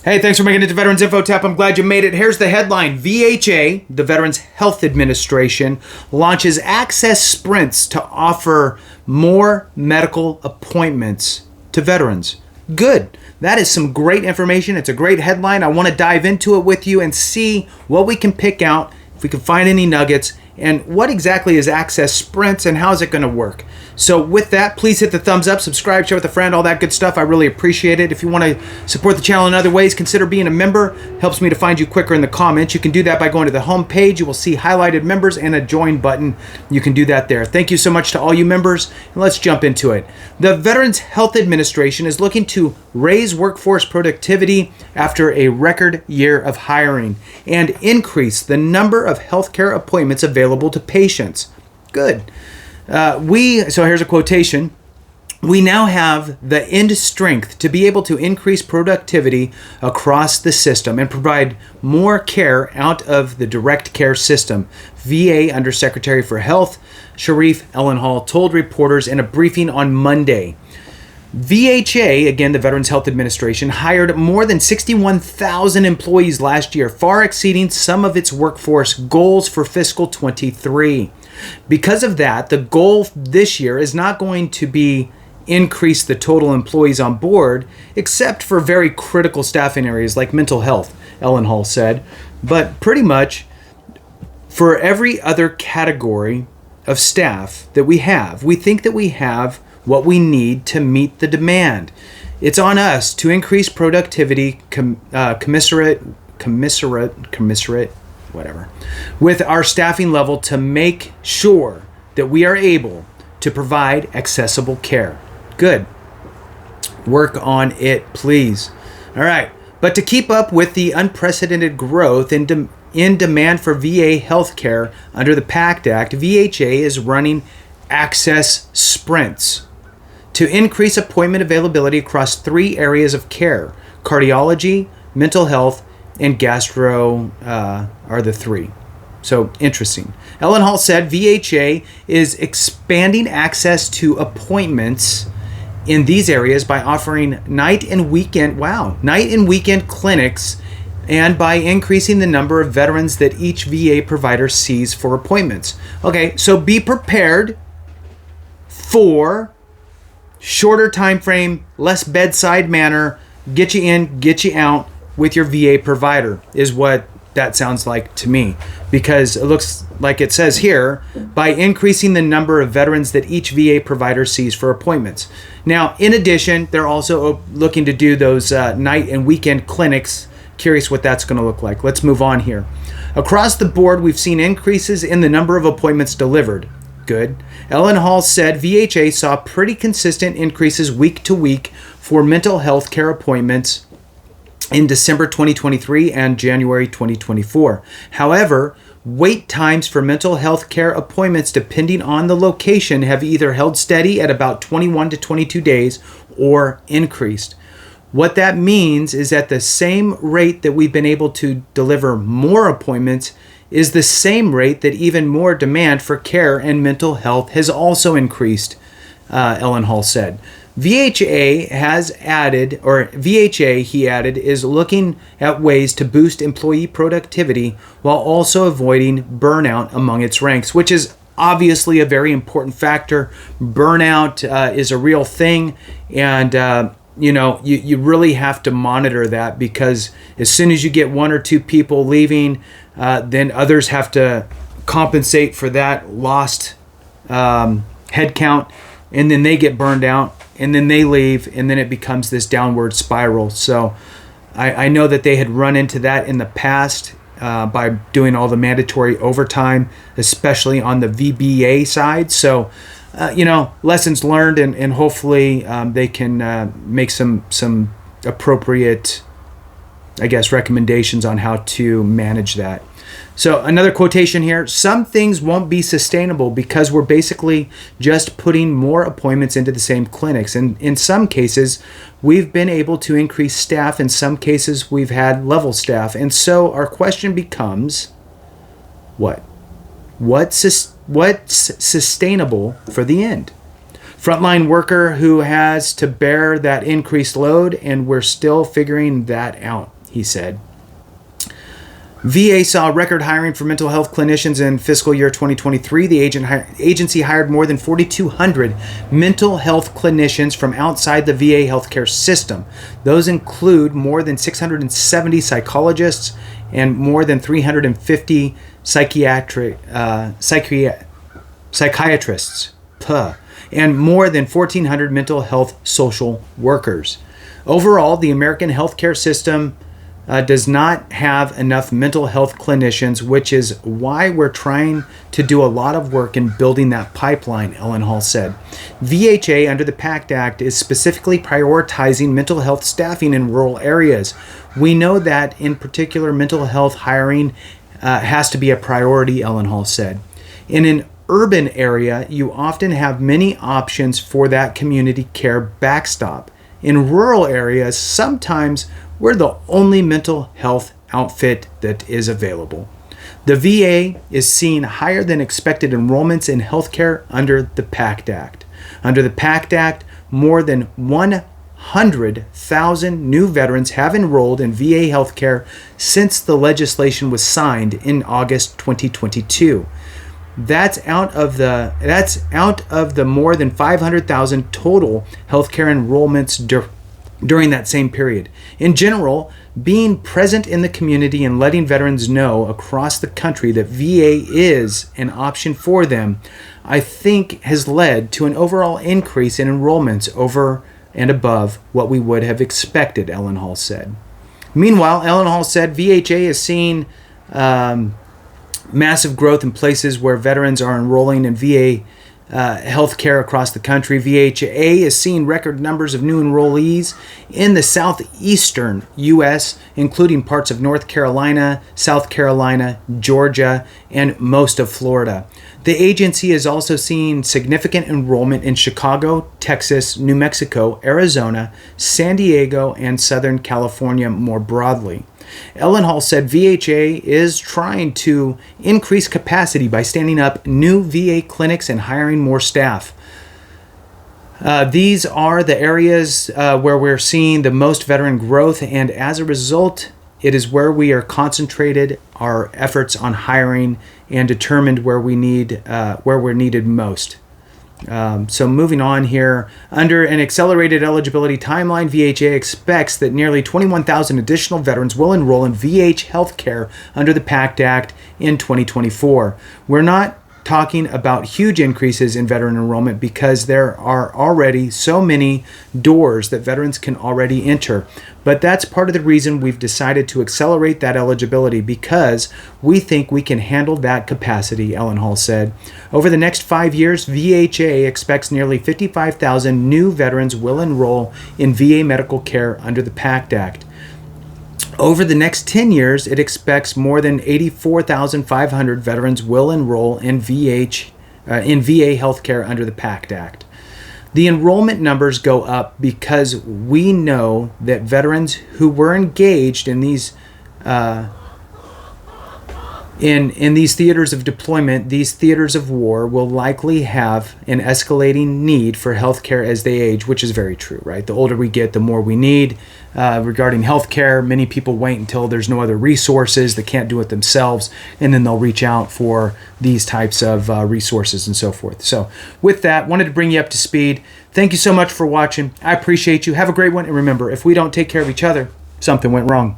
Hey, thanks for making it to Veterans Info Tap. I'm glad you made it. Here's the headline. VHA, the Veterans Health Administration, launches access sprints to offer more medical appointments to veterans. Good. That is some great information. It's a great headline. I want to dive into it with you and see what we can pick out, if we can find any nuggets, and what exactly is access sprints and how is it going to work. So with that, please hit the thumbs up, subscribe, share with a friend, all that good stuff. I really appreciate it. If you want to support the channel in other ways, consider being a member. Helps me to find you quicker in the comments. You can do that by going to the home page. You will see highlighted members and a join button. You can do that there. Thank you so much to all you members, and let's jump into it. The Veterans Health Administration is looking to raise workforce productivity after a record year of hiring and increase the number of healthcare appointments available to patients. Good. So here's a quotation. We now have the end strength to be able to increase productivity across the system and provide more care out of the direct care system. VA Undersecretary for Health, Sharif Ellenhall, told reporters in a briefing on Monday. VHA, again, the Veterans Health Administration, hired more than 61,000 employees last year, far exceeding some of its workforce goals for fiscal 23. Because of that, the goal this year is not going to be increase the total employees on board, except for very critical staffing areas like mental health, Ellenhall said. But pretty much for every other category of staff that we have, we think that we have what we need to meet the demand. It's on us to increase productivity, commiserate, whatever, with our staffing level to make sure that we are able to provide accessible care. Good. Work on it, please. All right. But to keep up with the unprecedented growth in demand for VA healthcare under the PACT Act, VHA is running access sprints to increase appointment availability across 3 areas of care: cardiology, mental health, and gastro are the 3. So interesting. Ellenhall said VHA is expanding access to appointments in these areas by offering night and weekend clinics, and by increasing the number of veterans that each VA provider sees for appointments. Okay, so be prepared for shorter time frame, less bedside manner, get you in, get you out with your VA provider is what that sounds like to me, because it looks like it says here, by increasing the number of veterans that each VA provider sees for appointments. Now, in addition, they're also looking to do those night and weekend clinics. Curious what that's going to look like. Let's move on here. Across the board, we've seen increases in the number of appointments delivered. Good. Ellenhall said VHA saw pretty consistent increases week to week for mental health care appointments in December 2023 and January 2024. However, wait times for mental health care appointments, depending on the location, have either held steady at about 21 to 22 days or increased. What that means is at the same rate that we've been able to deliver more appointments is the same rate that even more demand for care and mental health has also increased, Ellenhall said. VHA, he added, is looking at ways to boost employee productivity while also avoiding burnout among its ranks, which is obviously a very important factor. Burnout is a real thing, and you really have to monitor that, because as soon as you get 1 or 2 people leaving, then others have to compensate for that lost headcount, and then they get burned out, and then they leave, and then it becomes this downward spiral. So I know that they had run into that in the past by doing all the mandatory overtime, especially on the VBA side. So, lessons learned, and hopefully they can make some appropriate, recommendations on how to manage that. So another quotation here: some things won't be sustainable because we're basically just putting more appointments into the same clinics. And in some cases, we've been able to increase staff. In some cases, we've had level staff. And so our question becomes, what's sustainable for the end? Frontline worker who has to bear that increased load, and we're still figuring that out. he said. VA saw record hiring for mental health clinicians in fiscal year 2023. The agency hired more than 4,200 mental health clinicians from outside the VA healthcare system. Those include more than 670 psychologists and more than 350 psychiatrists, and more than 1,400 mental health social workers. Overall, the American healthcare system does not have enough mental health clinicians, which is why we're trying to do a lot of work in building that pipeline, Ellen Hall said. VHA, under the PACT Act, is specifically prioritizing mental health staffing in rural areas. We know that, in particular, mental health hiring has to be a priority, Ellen Hall said. In an urban area, you often have many options for that community care backstop. In rural areas, sometimes we're the only mental health outfit that is available. The VA is seeing higher than expected enrollments in healthcare under the PACT Act. Under the PACT Act, more than 100,000 new veterans have enrolled in VA healthcare since the legislation was signed in August 2022. That's out of the more than 500,000 total healthcare enrollments during that same period. In general, being present in the community and letting veterans know across the country that VA is an option for them, I think has led to an overall increase in enrollments over and above what we would have expected, Ellen Hall said. Meanwhile, Ellen Hall said VHA is seeing massive growth in places where veterans are enrolling in VA healthcare across the country. VHA is seeing record numbers of new enrollees in the southeastern U.S., including parts of North Carolina, South Carolina, Georgia, and most of Florida. The agency is also seeing significant enrollment in Chicago, Texas, New Mexico, Arizona, San Diego, and Southern California more broadly. Ellen Hall said VHA is trying to increase capacity by standing up new VA clinics and hiring more staff. These are the areas where we're seeing the most veteran growth, and as a result, it is where we are concentrated our efforts on hiring and determined where we're needed most. So moving on here, under an accelerated eligibility timeline, VHA expects that nearly 21,000 additional veterans will enroll in VH healthcare under the PACT Act in 2024. We're not talking about huge increases in veteran enrollment because there are already so many doors that veterans can already enter. But that's part of the reason we've decided to accelerate that eligibility, because we think we can handle that capacity, Ellen Hall said. Over the next 5 years, VHA expects nearly 55,000 new veterans will enroll in VA medical care under the PACT Act. Over the next 10 years, it expects more than 84,500 veterans will enroll in VA healthcare under the PACT Act. The enrollment numbers go up because we know that veterans who were engaged in these theaters of deployment, these theaters of war, will likely have an escalating need for healthcare as they age, which is very true, right? The older we get, the more we need. Regarding healthcare, many people wait until there's no other resources, they can't do it themselves, and then they'll reach out for these types of resources and so forth. So with that, wanted to bring you up to speed. Thank you so much for watching. I appreciate you. Have a great one. And remember, if we don't take care of each other, something went wrong.